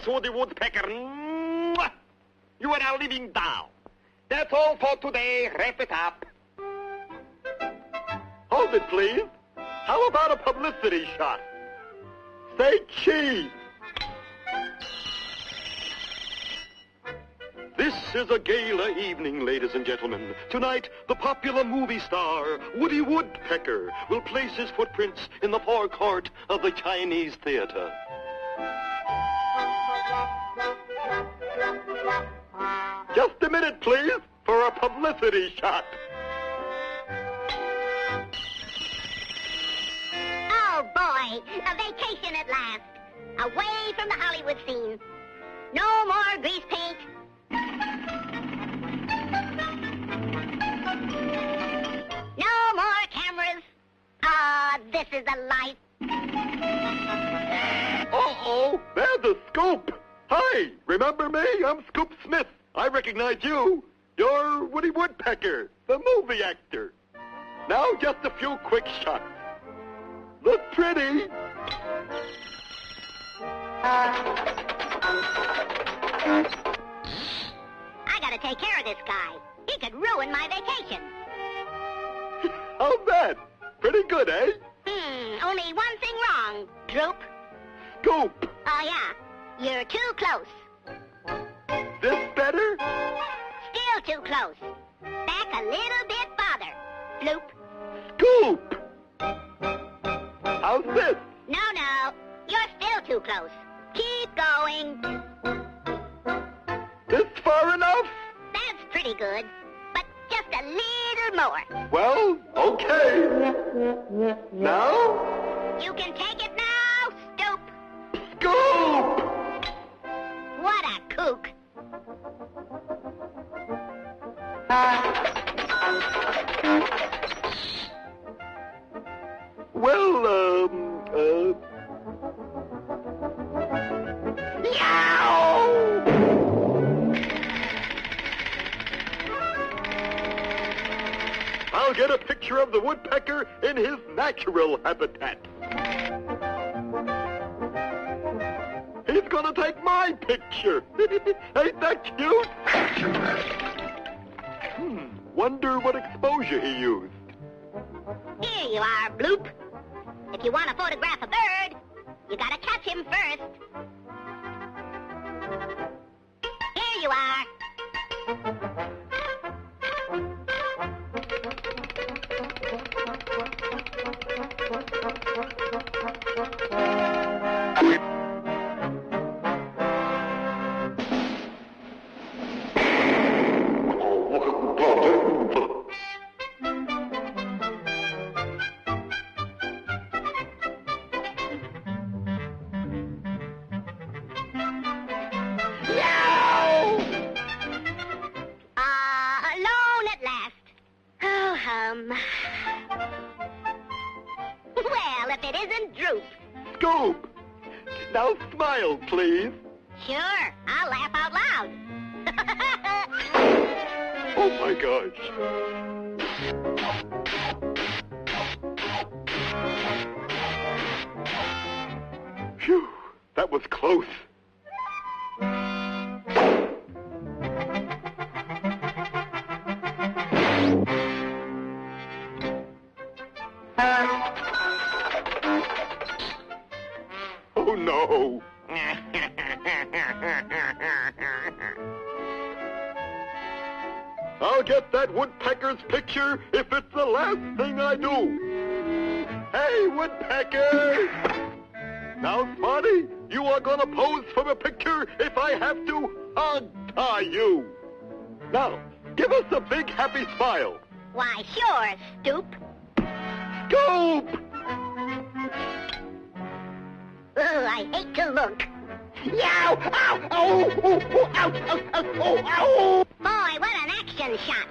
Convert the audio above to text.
Miss Woody Woodpecker. Mwah! You are our living doll. That's all for today. Wrap it up. Hold it, please. How about a publicity shot? Say cheese. This is a gala evening, ladies and gentlemen. Tonight, the popular movie star, Woody Woodpecker, will place his footprints in the forecourt of the Chinese Theater. Just a minute, please, for a publicity shot. Oh, boy, a vacation at last. Away from the Hollywood scene. No more grease paint. No more cameras. Ah, this is a life. Uh-oh, there's a scoop. Hi, remember me? I'm Scoop Smith. I recognize you. You're Woody Woodpecker, the movie actor. Now just a few quick shots. Look pretty. I gotta take care of this guy. He could ruin my vacation. How's that? Pretty good, eh? Only one thing wrong, Droop. Scoop. Oh, yeah. You're too close. This better? Still too close. Back a little bit farther. Floop. Scoop. How's this? No. You're still too close. Keep going. This far enough? That's pretty good. But just a little more. Well, okay. Now? You can take it now, Stoop. Scoop! What a kook. Well, I'll get a picture of the woodpecker in his natural habitat. He's gonna take my picture. Ain't that cute? Wonder what exposure he used. Here you are, Bloop. If you want to photograph a bird, you gotta catch him first. Here you are. Alone at last. Oh, Well, if it isn't Droop. Scoop! Now smile, please. Sure, I'll laugh out loud. Oh, my gosh. Phew, that was close. Oh, no. I'll get that woodpecker's picture if it's the last thing I do. Hey, woodpecker! Now, Smarty, you are gonna pose for a picture if I have to hog-tie you. Now, give us a big happy smile. Why, sure, Stoop. Scoop! Ugh, I hate to look. Yow! Ow! Oh! Oh! Oh! Ow! Ow! Ow! Oh! Ow! Boy, what an action shot.